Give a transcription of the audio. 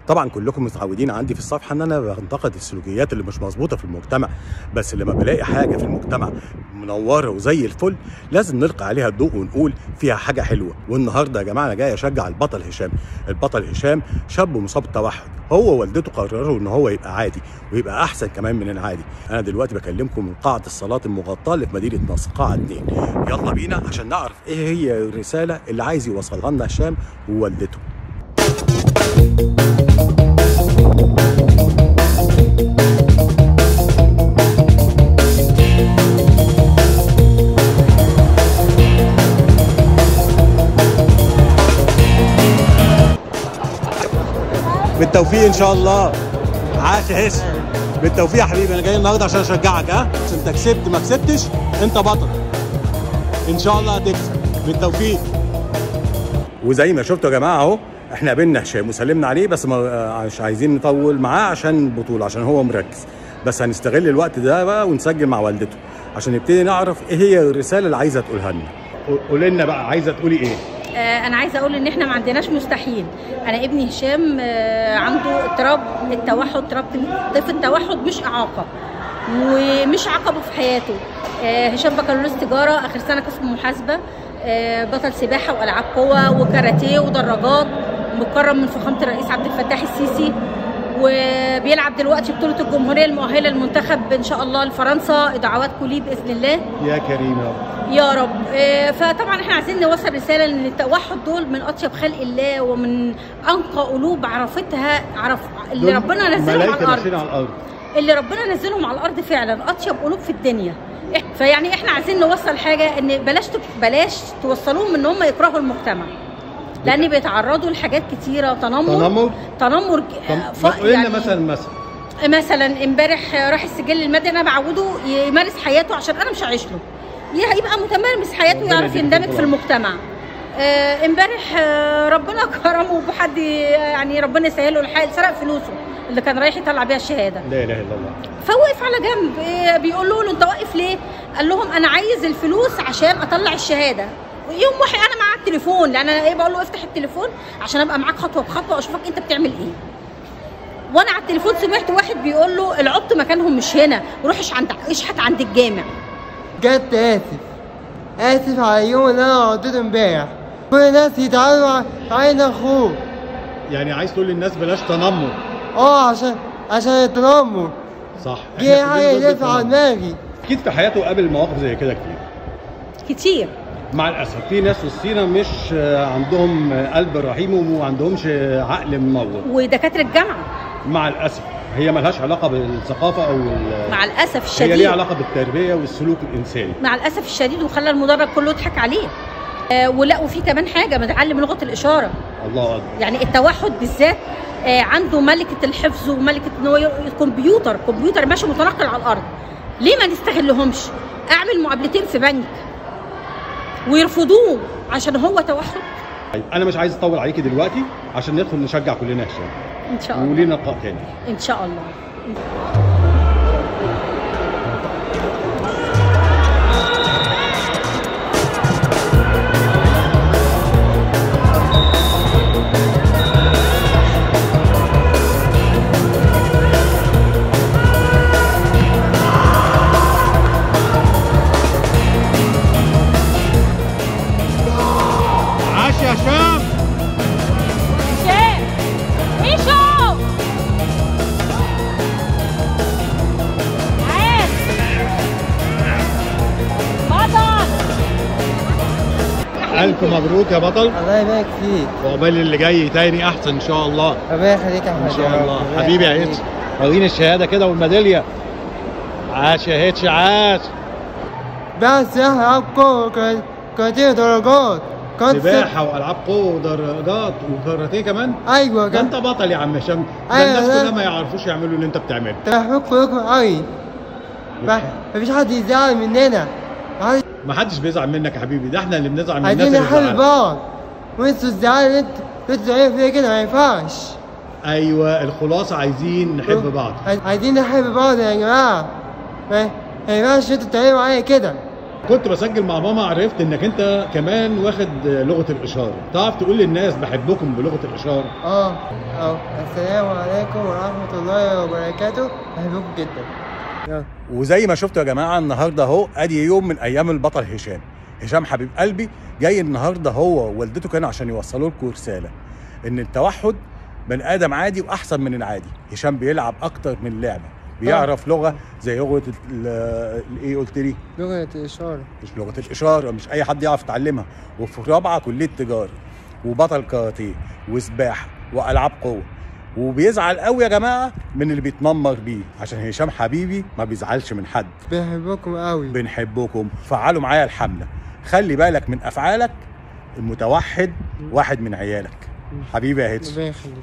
طبعا كلكم متعودين عندي في الصفحه ان انا بنتقد السلوكيات اللي مش مظبوطه في المجتمع، بس لما بلاقي حاجه في المجتمع منوره وزي الفل لازم نلقي عليها الضوء ونقول فيها حاجه حلوه. والنهارده يا جماعه انا جاي اشجع البطل هشام. البطل هشام شاب مصاب بالتوحد، هو ووالدته قرروا ان هو يبقى عادي ويبقى احسن كمان من العادي. انا دلوقتي بكلمكم من قاعه الصلاه المغطاه اللي في مدينه نصر، قاعه 2. يلا بينا عشان نعرف ايه هي الرساله اللي عايز يوصلها لنا هشام ووالدته. بالتوفيق ان شاء الله. عاش يا هشام، بالتوفيق يا حبيبي. انا جاي النهارده عشان اشجعك، عشان انت كسبت ما كسبتش انت بطل، ان شاء الله هتكسب. بالتوفيق. وزي ما شفتوا يا جماعه اهو احنا قابلنا هشام وسلمنا عليه، بس مش عايزين نطول معاه عشان البطوله، عشان هو مركز. بس هنستغل الوقت ده بقى ونسجل مع والدته عشان نبتدي نعرف ايه هي الرساله اللي عايزه تقولها لنا. قولي لنا بقى عايزه تقولي ايه؟ انا عايزه اقول ان احنا ما عندناش مستحيل. انا ابني هشام عنده اضطراب التوحد. اضطراب طيف التوحد مش اعاقه ومش عقبه في حياته. هشام بكالوريوس تجاره، اخر سنه قسم محاسبه، بطل سباحه والعاب قوه وكاراتيه ودراجات، مكرم من فخامه الرئيس عبد الفتاح السيسي، وبيلعب دلوقتي بطوله الجمهوريه المؤهله للمنتخب ان شاء الله لفرنسا. دعواتكم ليه باذن الله يا كريم يا رب. فطبعا احنا عايزين نوصل رساله ان التوحد دول من اطيب خلق الله ومن انقى قلوب عرفتها اللي ربنا نزلهم على الارض. اللي ربنا نزلهم على الارض فعلا اطيب قلوب في الدنيا. فيعني احنا عايزين نوصل حاجه ان بلاش توصلوهم ان هم يكرهوا المجتمع، لان بيتعرضوا لحاجات كتيره. تنمر يعني مثلا امبارح راح السجل المدني، انا بعوده يمارس حياته عشان انا مش هعيش له، يبقى متمارس حياته ويعرف يندمج في المجتمع. امبارح ربنا كرمه بحد، يعني ربنا يسهله الحال، سرق فلوسه اللي كان رايح يطلع بيها الشهاده. لا اله الا الله. فوقف على جنب، بيقولوا له انت واقف ليه؟ قال لهم انا عايز الفلوس عشان اطلع الشهاده. يوم واحد انا معاك التليفون، لان انا بقول له افتح التليفون عشان ابقى معاك خطوه بخطوه واشوفك انت بتعمل ايه. وانا على التليفون سمعت واحد بيقول له العبط مكانهم مش هنا، روح اشحت عند الجامع. بجد اسف على اليوم اللي انا قضيته امبارح. كل الناس يتعاملوا عين اخوه. يعني عايز تقول للناس بلاش تنمر؟ عشان التنمر صح. دي حاجه يدافع عن دماغي. اكيد في حياته قابل مواقف زي كده كتير. مع الاسف في ناس في وسطينا مش عندهم قلب رحيم وما عندهمش عقل منور. ودكاتره الجامعه مع الاسف هي ملهاش علاقه بالثقافه او مع الاسف الشديد، هي ليها علاقه بالتربيه والسلوك الانساني مع الاسف الشديد، وخلى المدرج كله يضحك عليه. ولا وفي كمان حاجه متعلم لغه الاشاره. الله اكبر. يعني التوحد بالذات عنده ملكه الحفظ وملكه ان هو كمبيوتر ماشي متنقل على الارض. ليه ما نستغلهمش؟ اعمل مقابلتين في بنك ويرفضوه عشان هو توحد. انا مش عايز اطول عليكي دلوقتي عشان ندخل نشجع كلنا هشام ان شاء الله، ولينا لقاء تاني ان شاء الله. ألف مبروك يا بطل. الله يبارك فيك. وعقبال اللي جاي تاني أحسن إن شاء الله. ربنا يخليك يا أحمد. إن شاء الله حبيبي يا هيتش. وريني الشهادة كده والميدالية. عاش يا هيتش عاش. بس ألعاب قوة كاراتيه ودراجات. سباحة وألعاب قوة ودراجات وكاراتيه كمان؟ أيوه ده أنت بطل يا عم هشام. ده الناس كلها ما يعرفوش يعملوا اللي أنت بتعمله. بحبكم كلكم قوي. مفيش حد يزعل مننا. ما حدش بيزعل منك يا حبيبي، ده احنا اللي بنزعل من الناس اللي بتزعل. عايزين نحب بعض، وانتوا الزعل اللي انتوا بتزعلوا فيا كده ما ينفعش. ايوه الخلاصه عايزين نحب بعض. عايزين نحب بعض يا جماعه. ما ينفعش انتوا تعملوا معايا كده. كنت بسجل مع ماما، عرفت انك انت كمان واخد لغه الاشاره. تعرف تقول للناس بحبكم بلغه الاشاره؟ السلام عليكم ورحمه الله وبركاته، بحبكم جدا. وزي ما شفتوا يا جماعه النهارده اهو ادي يوم من ايام البطل هشام حبيب قلبي جاي النهارده هو ووالدته كانوا عشان يوصلوا لكم رساله ان التوحد بني ادم عادي واحسن من العادي. هشام بيلعب اكتر من لعبه، بيعرف لغه زي لغه ايه قلت لي؟ لغه الاشاره. مش لغه الاشاره، مش اي حد يعرف يتعلمها. وفي رابعه كليه تجاره وبطل كاراتيه وسباحه والعاب قوه. وبيزعل قوي يا جماعه من اللي بيتنمر بيه، عشان هشام حبيبي ما بيزعلش من حد. بنحبكم قوي. بنحبكم. فعلوا معايا الحمله، خلي بالك من افعالك، المتوحد واحد من عيالك. حبيبي يا هتش. ربنا يخليك.